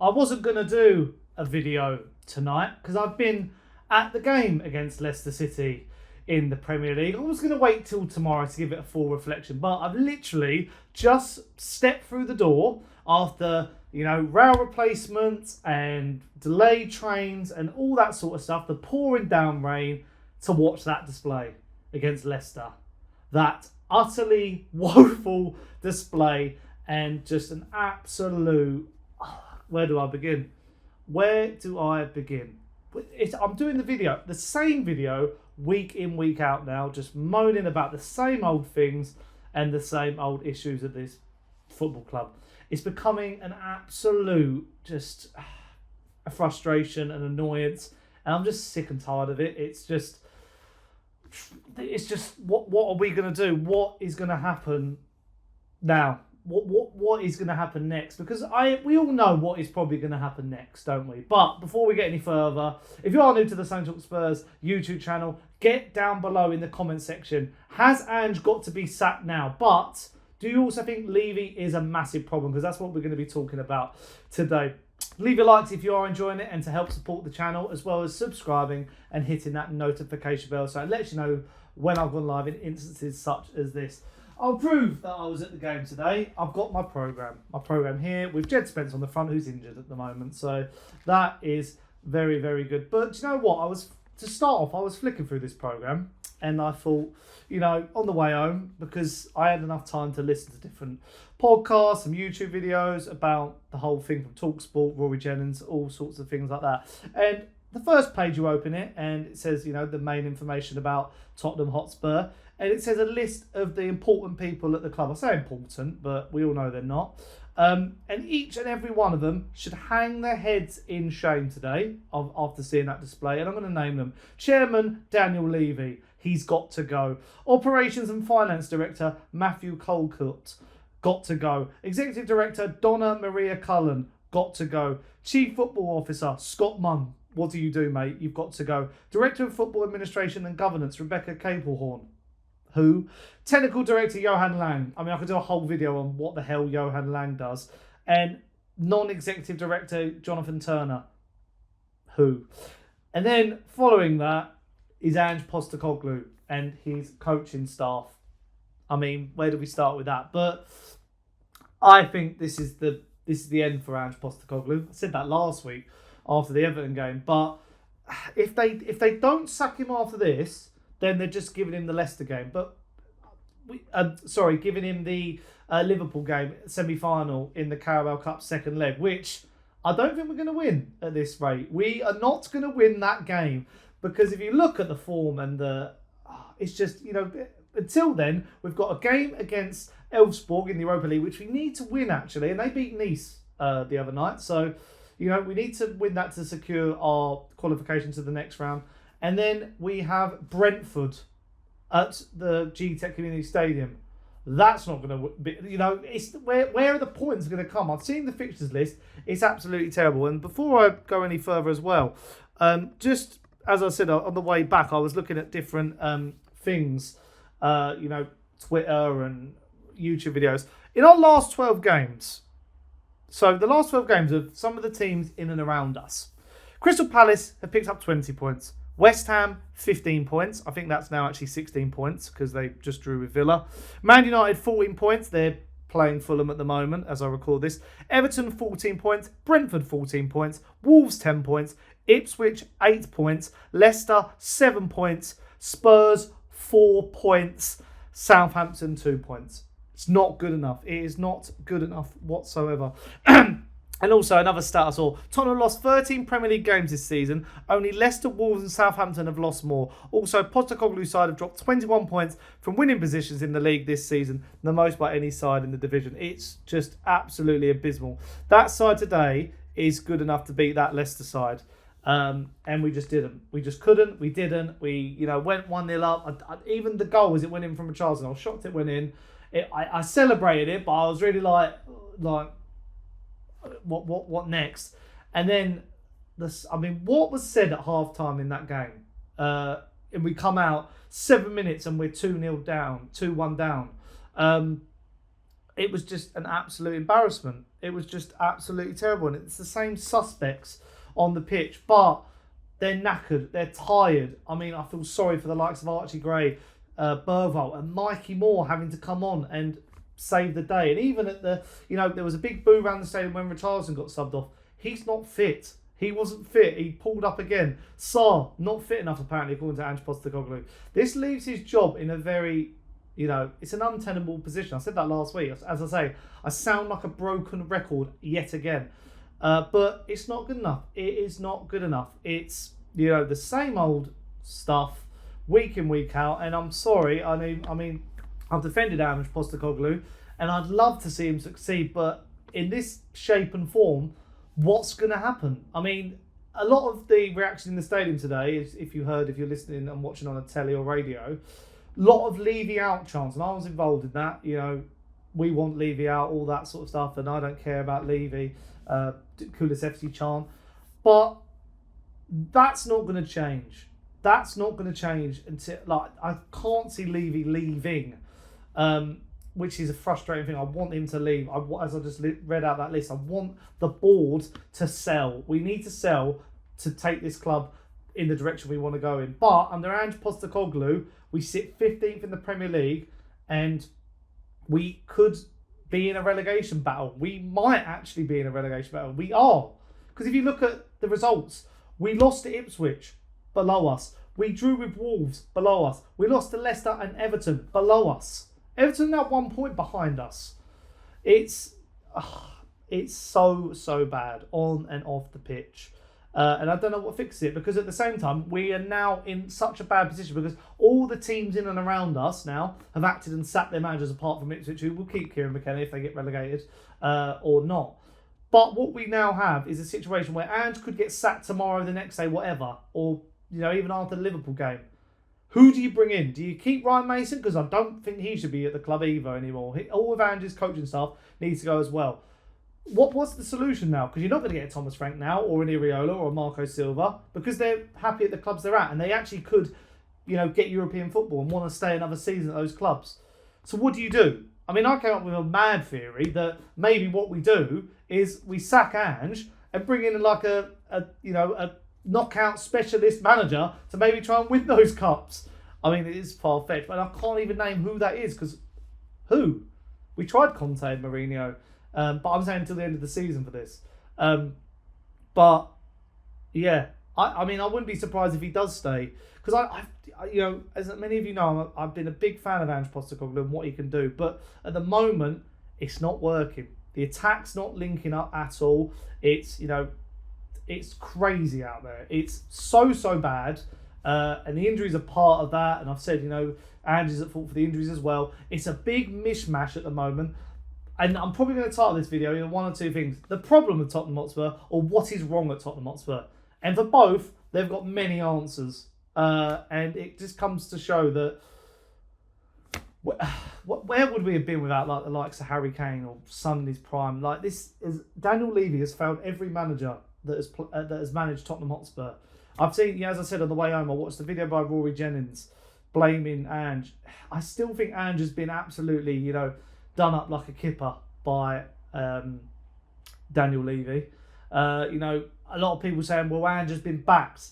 I wasn't going to do a video tonight because I've been at the game against Leicester City in the Premier League. I was going to wait till tomorrow to give it a full reflection, but I've literally just stepped through the door after, rail replacements and delayed trains and all that sort of stuff, the pouring down rain, to watch that display against Leicester. That utterly woeful display and just an absolute... Where do I begin? I'm doing the same video, week in, week out now, just moaning about the same old things and the same old issues at this football club. It's becoming an absolute, just a frustration and annoyance, and I'm just sick and tired of it. It's just what are we going to do? What is going to happen now? What is going to happen next? Because we all know what is probably going to happen next, don't we? But before we get any further, if you are new to the Sonny Talks Spurs YouTube channel, get down below in the comment section. Has Ange got to be sacked now? But do you also think Levy is a massive problem? Because that's what we're going to be talking about today. Leave your likes if you are enjoying it and to help support the channel, as well as subscribing and hitting that notification bell so it lets you know when I've gone live in instances such as this. I'll prove that I was at the game today. I've got my program here with Jed Spence on the front, who's injured at the moment. So that is very, very good. But do you know what? I was flicking through this program and I thought, on the way home, because I had enough time to listen to different podcasts, some YouTube videos about the whole thing from TalkSport, Rory Jennings, all sorts of things like that. And the first page, you open it and it says, the main information about Tottenham Hotspur. And it says a list of the important people at the club. I say important, but we all know they're not. And each and every one of them should hang their heads in shame today after seeing that display. And I'm going to name them. Chairman Daniel Levy, he's got to go. Operations and Finance Director Matthew Colcott, got to go. Executive Director Donna Maria Cullen, got to go. Chief Football Officer Scott Munn, what do you do, mate? You've got to go. Director of Football Administration and Governance Rebecca Caplehorn, who? Technical Director Johan Lang. I mean, I could do a whole video on what the hell Johan Lang does. And Non-Executive Director Jonathan Turner, who? And then following that is Ange Postecoglou and his coaching staff. I mean, where do we start with that? But I think this is the end for Ange Postecoglou. I said that last week after the Everton game. But if they don't sack him after this, then they're just giving him the Leicester game. But, giving him the Liverpool game, semi-final in the Carabao Cup second leg, which I don't think we're going to win at this rate. We are not going to win that game. Because if you look at the form and it's just, until then, we've got a game against Elfsborg in the Europa League, which we need to win, actually. And they beat Nice the other night. So, we need to win that to secure our qualification to the next round. And then we have Brentford at the G-Tech Community Stadium. That's not going to be, it's where are the points going to come? I've seen the fixtures list. It's absolutely terrible. And before I go any further as well, just as I said, on the way back, I was looking at different things, Twitter and YouTube videos. In our last 12 games, so the last 12 games of some of the teams in and around us, Crystal Palace have picked up 20 points. West Ham, 15 points. I think that's now actually 16 points because they just drew with Villa. Man United, 14 points. They're playing Fulham at the moment as I record this. Everton, 14 points. Brentford, 14 points. Wolves, 10 points. Ipswich, 8 points. Leicester, 7 points. Spurs, 4 points. Southampton, 2 points. It's not good enough. It is not good enough whatsoever. And also, another stat I saw, Tottenham lost 13 Premier League games this season. Only Leicester, Wolves and Southampton have lost more. Also, Postecoglou's side have dropped 21 points from winning positions in the league this season, the most by any side in the division. It's just absolutely abysmal. That side today is good enough to beat that Leicester side. And we just didn't. We just couldn't. We didn't. We, went 1-0 up. Even the goal as it went in from Richarlison, I was shocked it went in. I celebrated it, but I was really like... What next? And then what was said at half-time in that game? And we come out 7 minutes and we're 2-0 down, 2-1 down. it was just an absolute embarrassment. It was just absolutely terrible. And it's the same suspects on the pitch, but they're knackered, they're tired. I mean, I feel sorry for the likes of Archie Gray, Burwell and Mikey Moore having to come on and save the day. And even at the, there was a big boo around the stadium when Richarlison got subbed off. He's not fit. He wasn't fit. He pulled up again. Sarr, not fit enough apparently, according to Ange Postecoglou. This leaves his job in a very, it's an untenable position. I said that last week. As I say, I sound like a broken record yet again. But it's not good enough. It is not good enough. It's, the same old stuff week in, week out. And I'm sorry. I mean, I've defended Ange Postecoglou and I'd love to see him succeed. But in this shape and form, what's going to happen? I mean, a lot of the reaction in the stadium today is, if you're listening and watching on a telly or radio, a lot of Levy out chants. And I was involved in that. We want Levy out, all that sort of stuff. And I don't care about Levy. Coolest FC chant, but that's not going to change. That's not going to change until I can't see Levy leaving, which is a frustrating thing. I want him to leave. As I just read out that list, I want the board to sell. We need to sell to take this club in the direction we want to go in. But under Ange Postecoglou, we sit 15th in the Premier League, and we could be in a relegation battle. We might actually be in a relegation battle. We are. Because if you look at the results, we lost to Ipswich, below us. We drew with Wolves, below us. We lost to Leicester and Everton, below us. Everton now 1 point behind us. It's so bad on and off the pitch. And I don't know what fixes it, because at the same time, we are now in such a bad position because all the teams in and around us now have acted and sacked their managers, apart from Ipswich, who will keep Kieran McKenna if they get relegated or not. But what we now have is a situation where Ange could get sacked tomorrow, the next day, whatever, or even after the Liverpool game. Who do you bring in? Do you keep Ryan Mason? Because I don't think he should be at the club either anymore. All of Ange's coaching staff needs to go as well. What's the solution now? Because you're not going to get a Thomas Frank now, or an Iriola, or a Marco Silva, because they're happy at the clubs they're at, and they actually could, get European football and want to stay another season at those clubs. So what do you do? I mean, I came up with a mad theory that maybe what we do is we sack Ange and bring in like a knockout specialist manager to maybe try and win those cups. I mean, it is far-fetched, but I can't even name who that is, because who? We tried Conte and Mourinho. But I'm saying until the end of the season for this. But yeah, I mean, I wouldn't be surprised if he does stay, because I as many of you know, I've been a big fan of Ange Postecoglou and what he can do. But at the moment, it's not working. The attack's not linking up at all. It's it's crazy out there. It's so bad, and the injuries are part of that. And I've said Ange is at fault for the injuries as well. It's a big mishmash at the moment. And I'm probably going to title this video in one or two things. The problem with Tottenham Hotspur, or what is wrong at Tottenham Hotspur. And for both, they've got many answers. And it just comes to show that where would we have been without the likes of Harry Kane or Son in his prime? Daniel Levy has failed every manager that has managed Tottenham Hotspur. I've seen, as I said on the way home, I watched the video by Rory Jennings blaming Ange. I still think Ange has been absolutely, done up like a kipper by Daniel Levy. A lot of people saying, well, Ange has been backed.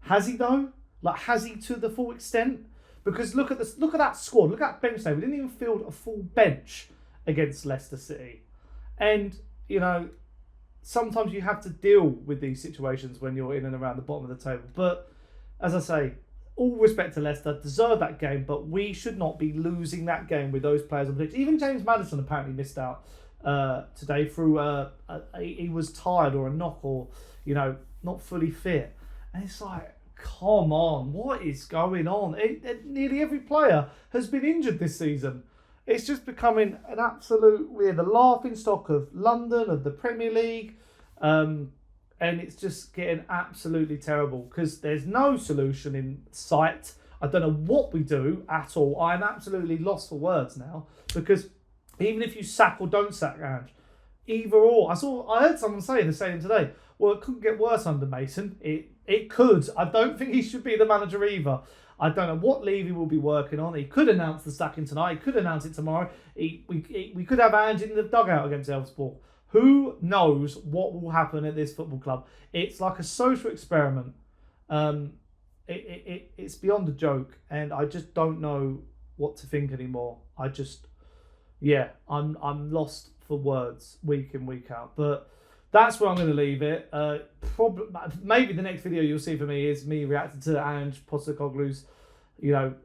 Has he though? Has he to the full extent? Because look at that squad. Look at that bench there. We didn't even field a full bench against Leicester City. And, sometimes you have to deal with these situations when you're in and around the bottom of the table. But, as I say, all respect to Leicester, deserve that game, but we should not be losing that game with those players on the pitch. Even James Maddison apparently missed out today through he was tired or a knock, or not fully fit. And it's like, come on, what is going on? Nearly every player has been injured this season. It's just becoming an absolute, we're the laughing stock of London, of the Premier League. And it's just getting absolutely terrible because there's no solution in sight. I don't know what we do at all. I'm absolutely lost for words now, because even if you sack or don't sack Ange, either or. I heard someone say in the stadium today, well, it couldn't get worse under Mason. It could. I don't think he should be the manager either. I don't know what Levy will be working on. He could announce the sacking tonight. He could announce it tomorrow. We could have Ange in the dugout against Elfsborg. Who knows what will happen at this football club? It's like a social experiment. It's beyond a joke, and I just don't know what to think anymore. I'm lost for words week in, week out. But that's where I'm going to leave it. Maybe the next video you'll see for me is me reacting to Ange Postecoglou's,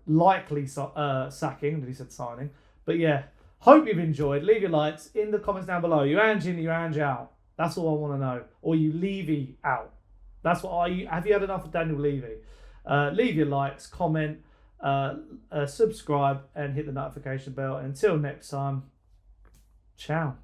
likely sacking. He said signing. But yeah, hope you've enjoyed. Leave your likes in the comments down below. You Ange in, you Ange out. That's all I want to know. Or you Levy out. That's what have you had enough of Daniel Levy? Leave your likes, comment, subscribe, and hit the notification bell. Until next time, ciao.